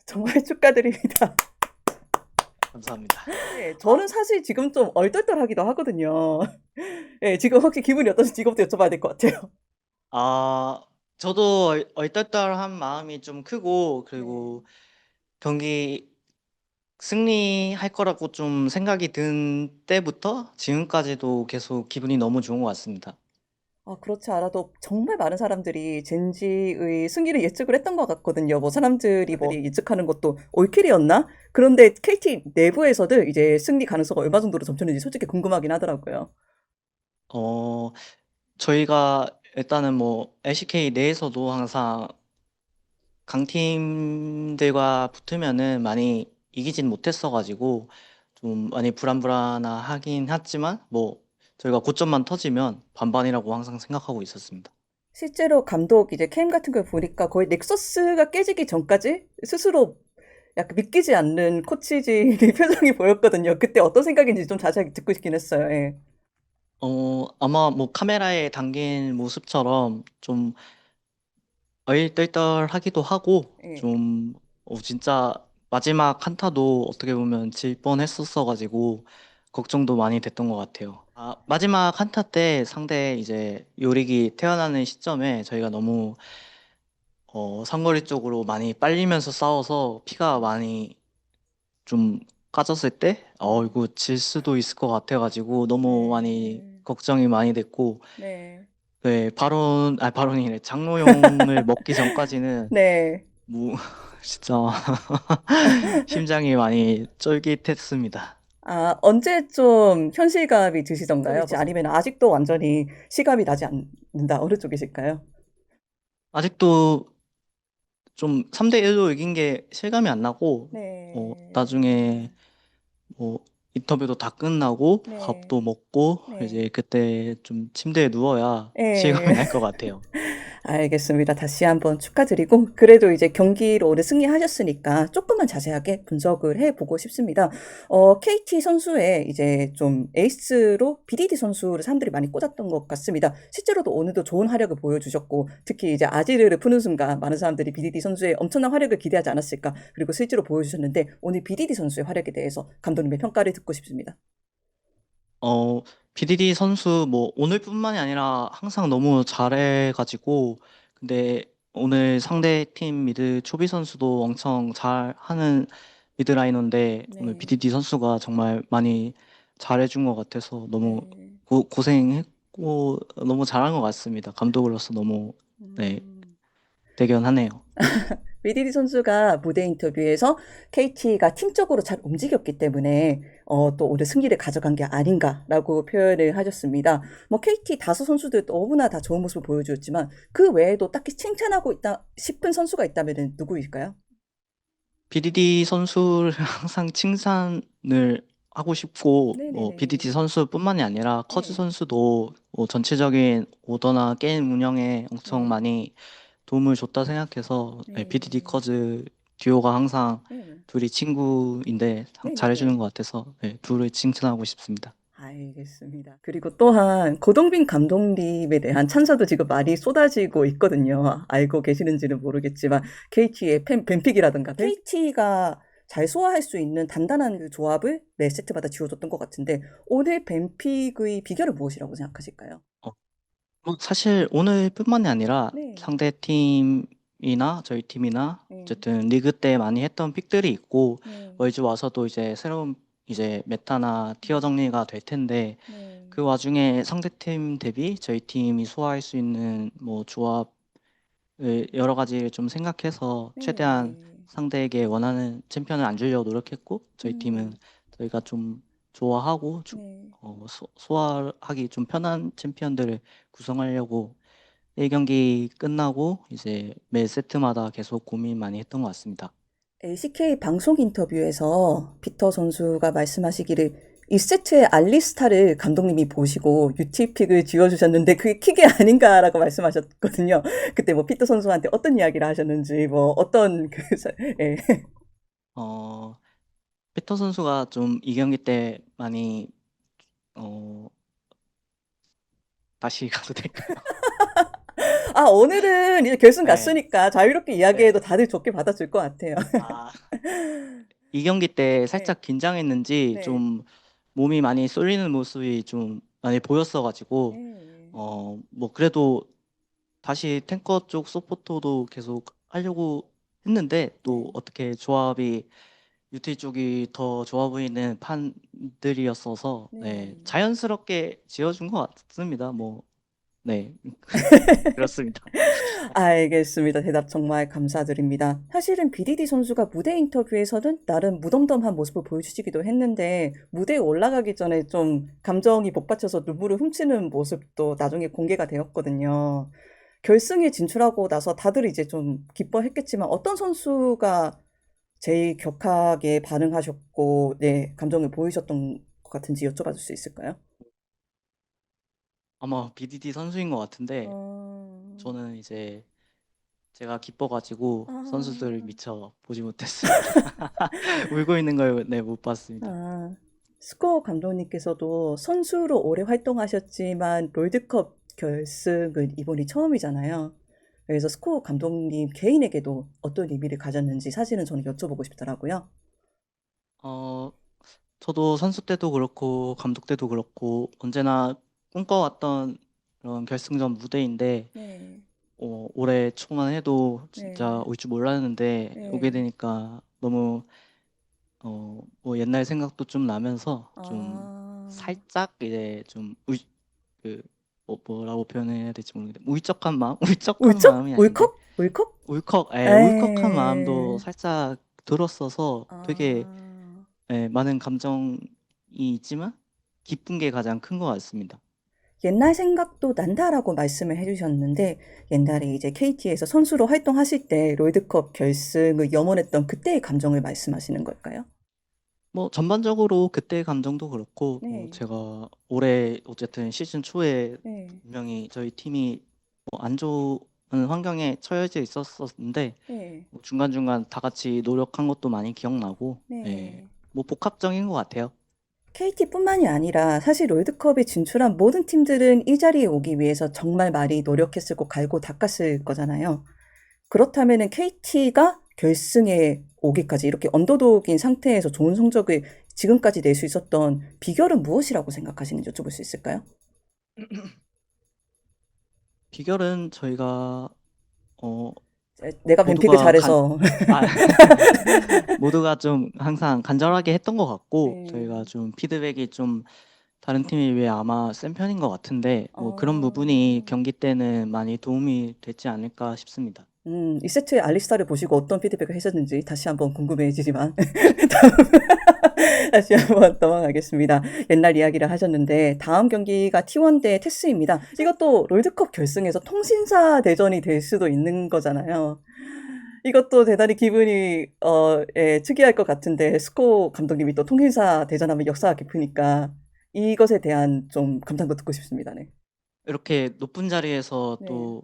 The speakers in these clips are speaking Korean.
정말 축하드립니다. 감사합니다. 네, 저는 사실 지금 좀 얼떨떨하기도 하거든요. 네, 지금 혹시 기분이 어떠신지 이것부터 여쭤봐야 될 것 같아요. 아, 저도 얼떨떨한 마음이 좀 크고, 네. 그리고 경기 승리할 거라고 좀 생각이 든 때부터 지금까지도 계속 기분이 너무 좋은 것 같습니다. 그렇지 않아도 정말 많은 사람들이 젠지의 승리를 예측을 했던 것 같거든요. 뭐 사람들이 뭐 예측하는 것도 올킬이었나? 그런데 KT 내부에서도 이제 승리 가능성이 얼마 정도로 점쳤는지 솔직히 궁금하긴 하더라고요. 어, 저희가 일단은 뭐 LCK 내에서도 항상 강팀들과 붙으면은 많이 이기진 못했어가지고 좀 많이 불안불안하긴 했지만 뭐 저희가 고점만 터지면 반반이라고 항상 생각하고 있었습니다. 실제로 감독 이제 캠 같은 걸 보니까 거의 넥서스가 깨지기 전까지 스스로 약간 믿기지 않는 코치진의 표정이 보였거든요. 그때 어떤 생각인지 좀 자세하게 듣고 싶긴 했어요. 예. 아마 뭐 카메라에 담긴 모습처럼 좀 얼떨떨하기도 하고 예. 좀 진짜 마지막 한타도 어떻게 보면 질 뻔했었어가지고 걱정도 많이 됐던 것 같아요. 마지막 한타 때 상대 이제 요릭이 태어나는 시점에 저희가 너무 상거리 쪽으로 많이 빨리면서 싸워서 피가 많이 좀 까졌을 때 이거 질 수도 있을 것 같아가지고 너무 많이 네. 걱정이 많이 됐고 네. 네, 바론이래. 장로용을 먹기 전까지는 네. 뭐 진짜 심장이 많이 쫄깃했습니다. 언제 좀 현실감이 드시던가요? 아니면 아직도 완전히 실감이 나지 않는다. 어느 쪽이실까요? 아직도 좀 3대 1로 이긴 게 실감이 안 나고 네. 나중에 뭐 인터뷰도 다 끝나고 네. 밥도 먹고 네. 이제 그때 좀 침대에 누워야 예. 실감이 날 것 같아요. 알겠습니다. 다시 한번 축하드리고, 그래도 이제 경기로 오늘 승리하셨으니까 조금만 자세하게 분석을 해보고 싶습니다. KT 선수의 이제 좀 에이스로 BDD 선수를 사람들이 많이 꽂았던 것 같습니다. 실제로도 오늘도 좋은 활약을 보여주셨고, 특히 이제 아지르를 푸는 순간 많은 사람들이 BDD 선수의 엄청난 활약을 기대하지 않았을까, 그리고 실제로 보여주셨는데, 오늘 BDD 선수의 활약에 대해서 감독님의 평가를 듣고 싶습니다. 어, PDD 선수 뭐 오늘뿐만이 아니라 항상 너무 잘해가지고 근데 오늘 상대 팀 미드 초비 선수도 엄청 잘하는 미드 라이너인데 오늘 네, PDD 선수가 정말 많이 잘해준 것 같아서 너무 네. 고생했고 너무 잘한 것 같습니다. 감독으로서 너무 네, 음. 대견하네요. 위디디 선수가 무대 인터뷰에서 KT가 팀적으로 잘 움직였기 때문에 또 오늘 승리를 가져간 게 아닌가라고 표현을 하셨습니다. 뭐 KT 다수 선수들 너무나 다 좋은 모습을 보여주었지만 그 외에도 딱히 칭찬하고 있다 싶은 선수가 있다면 누구일까요? BDD 선수를 항상 칭찬을 하고 싶고 뭐 네네네. BDD 선수뿐만이 아니라 커즈 네. 선수도 뭐 전체적인 오더나 게임 운영에 엄청 네. 많이 도움을 줬다 생각해서 네, BDD 네. 커즈 듀오가 항상 네. 둘이 친구인데 잘해주는 네네네. 것 같아서 네, 둘을 칭찬하고 싶습니다. 알겠습니다. 그리고 또한 고동빈 감독님에 대한 찬사도 지금 많이 쏟아지고 있거든요. 알고 계시는지는 모르겠지만 KT의 뱀픽이라든가 KT가 잘 소화할 수 있는 단단한 그 조합을 매 세트마다 지어줬던 것 같은데 오늘 뱀픽의 비결은 무엇이라고 생각하실까요? 어, 뭐 사실 오늘뿐만이 아니라 네. 상대 팀이나 저희 팀이나 네. 어쨌든 리그 때 많이 했던 픽들이 있고 네. 월즈 와서도 이제 새로운 이제 메타나 티어 네. 정리가 될 텐데 네. 그 와중에 상대 팀 대비 저희 팀이 소화할 수 있는 뭐 조합을 여러 가지를 좀 생각해서 최대한 네네네. 상대에게 원하는 챔피언을 안 주려고 노력했고 저희 팀은 음. 저희가 좀 좋아하고 네. 소화하기 좀 편한 챔피언들을 구성하려고 1경기 끝나고 이제 매 세트마다 계속 고민 많이 했던 것 같습니다. LCK 방송 인터뷰에서 피터 선수가 말씀하시기를 1세트에 알리스타를 감독님이 보시고 유티픽을 지어주셨는데 그게 킥이 아닌가라고 말씀하셨거든요. 그때 뭐 피터 선수한테 어떤 이야기를 하셨는지 뭐 어떤 예. 어, 피터 선수가 좀 2경기 때 많이 어, 다시 가도 될까요? 아, 오늘은 이제 결승 네, 갔으니까 자유롭게 이야기해도 네. 다들 좋게 받아줄 것 같아요. 아, 이 경기 때 네, 살짝 긴장했는지 네, 좀 몸이 많이 쏠리는 모습이 좀 많이 보였어가지고, 네, 뭐 그래도 다시 탱커 쪽 서포터도 계속 하려고 했는데 또 네, 어떻게 조합이 UT 쪽이 더 좋아 보이는 판들이었어서 네, 네. 자연스럽게 지어준 것 같습니다. 뭐, 네, 그렇습니다. 알겠습니다. 대답 정말 감사드립니다. 사실은 BDD 선수가 무대 인터뷰에서는 나름 무덤덤한 모습을 보여주시기도 했는데 무대에 올라가기 전에 좀 감정이 복받쳐서 눈물을 훔치는 모습도 나중에 공개가 되었거든요. 결승에 진출하고 나서 다들 이제 좀 기뻐했겠지만 어떤 선수가 제일 격하게 반응하셨고, 네, 감정을 보이셨던 것 같은지 여쭤봐줄 수 있을까요? 아마 BDD 선수인 것 같은데 어, 저는 이제 제가 기뻐가지고 선수들을 아, 미처 보지 못했습니다. 울고 있는 걸 네, 못 봤습니다. 아, 스코어 감독님께서도 선수로 오래 활동하셨지만 롤드컵 결승은 이번이 처음이잖아요. 그래서 스코어 감독님 개인에게도 어떤 의미를 가졌는지 사실은 저는 여쭤보고 싶더라고요. 어, 저도 선수 때도 그렇고 감독 때도 그렇고 언제나 꿈꿔왔던 그런 결승전 무대인데 네, 올해 초만 해도 진짜 네, 올 줄 몰랐는데 오게 네. 되니까 너무 뭐 옛날 생각도 좀 나면서 좀 아, 살짝 이제 그 뭐라고 표현해야 될지 모르겠는데 울적한 마음 울적한 울적? 마음이 아닌데 울컥? 울컥? 울컥한 마음도 에, 살짝 들었어서 되게 아, 많은 감정이 있지만 기쁜 게 가장 큰 것 같습니다. 옛날 생각도 난다라고 말씀을 해주셨는데, 옛날에 이제 KT에서 선수로 활동하실 때 롤드컵 결승을 염원했던 그때의 감정을 말씀하시는 걸까요? 뭐 전반적으로 그때의 감정도 그렇고 뭐 네, 제가 올해 어쨌든 시즌 초에 네, 분명히 저희 팀이 뭐안 좋은 환경에 처해져 있었었는데 네, 뭐 중간중간 다 같이 노력한 것도 많이 기억나고 네. 뭐 복합적인 것 같아요. KT뿐만이 아니라 사실 롤드컵에 진출한 모든 팀들은 이 자리에 오기 위해서 정말 많이 노력했을 고 갈고 닦았을 거잖아요. 그렇다면은 KT가 결승에 오기까지 이렇게 언더독인 상태에서 좋은 성적을 지금까지 낼 수 있었던 비결은 무엇이라고 생각하시는지 여쭤볼 수 있을까요? 비결은 저희가 어 내가 뱀픽을 모두가 잘해서. 아, 모두가 좀 항상 간절하게 했던 것 같고 네. 저희가 좀 피드백이 좀 다른 팀에 비해 아마 센 편인 것 같은데 뭐 그런 부분이 어, 경기 때는 많이 도움이 되지 않을까 싶습니다. 이 세트의 알리스타를 보시고 어떤 피드백을 하셨는지 다시 한번 궁금해지지만 다시 한번 넘어가겠습니다. 옛날 이야기를 하셨는데 다음 경기가 T1 대 테스입니다. 이것도 롤드컵 결승에서 통신사 대전이 될 수도 있는 거잖아요. 이것도 대단히 기분이 예, 특이할 것 같은데 스코 감독님이 또 통신사 대전하면 역사가 깊으니까 이것에 대한 좀 감상도 듣고 싶습니다. 네. 이렇게 높은 자리에서 네. 또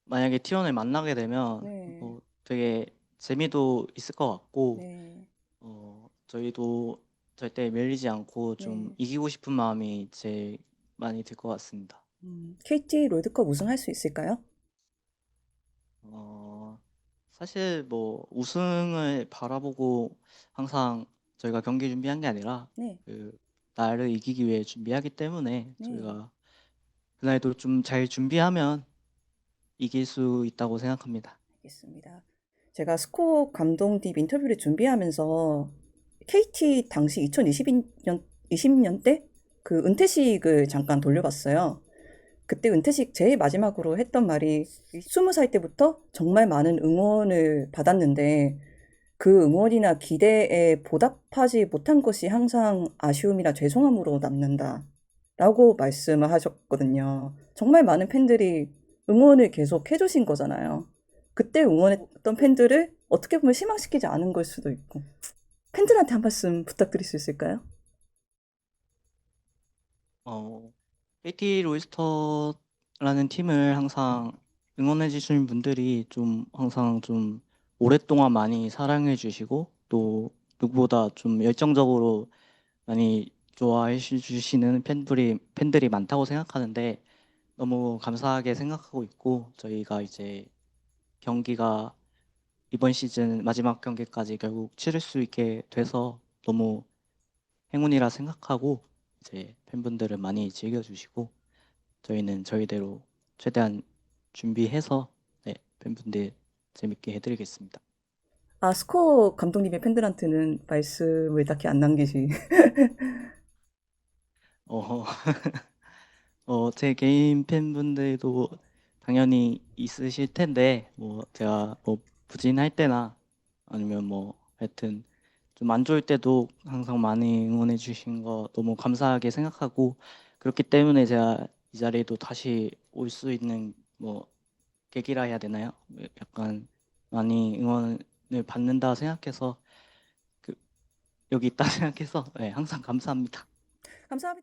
만약에 T1을 만나게 되면 네. 뭐 되게 재미도 있을 것 같고 네. 저희도 절대 밀리지 않고 좀 네. 이기고 싶은 마음이 제일 많이 들 것 같습니다. KT 롤드컵 우승할 수 있을까요? 어, 사실 뭐 우승을 바라보고 항상 저희가 경기 준비한 게 아니라 네. 그 나를 이기기 위해 준비하기 때문에 네. 저희가 그날도 좀 잘 준비하면 이길 수 있다고 생각합니다. 알겠습니다. 제가 스코 감독님 인터뷰를 준비하면서 KT 당시 2022년 20년 때 그 은퇴식을 잠깐 돌려봤어요. 그때 은퇴식 제일 마지막으로 했던 말이 20살 때부터 정말 많은 응원을 받았는데 그 응원이나 기대에 보답하지 못한 것이 항상 아쉬움이나 죄송함으로 남는다. 라고 말씀을 하셨거든요. 정말 많은 팬들이 응원을 계속 해주신 거잖아요. 그때 응원했던 팬들을 어떻게 보면 실망시키지 않은 걸 수도 있고. 팬들한테 한 말씀 부탁드릴 수 있을까요? 어, KT 로이스터라는 팀을 항상 응원해 주시는 분들이 좀 항상 좀 오랫동안 많이 사랑해 주시고 또 누구보다 좀 열정적으로 많이 좋아해 주시는 팬들이 많다고 생각하는데 너무 감사하게 생각하고 있고 저희가 이제 경기가 이번 시즌 마지막 경기까지 결국 치를 수 있게 돼서 너무 행운이라 생각하고 이제 팬분들은 많이 즐겨주시고 저희는 저희대로 최대한 준비해서 네, 팬분들 재밌게 해드리겠습니다. 아, 스코어 감독님의 팬들한테는 말씀을 딱히 안 남기시. 어, 제 개인 팬분들도 당연히 있으실 텐데, 뭐, 제가 뭐, 부진할 때나 아니면 뭐, 하여튼 좀 안 좋을 때도 항상 많이 응원해 주신 거 너무 감사하게 생각하고, 그렇기 때문에 제가 이 자리에도 다시 올 수 있는 뭐, 계기라 해야 되나요? 약간 많이 응원을 받는다 생각해서, 그, 여기 있다 생각해서, 네, 항상 감사합니다. 감사합니다.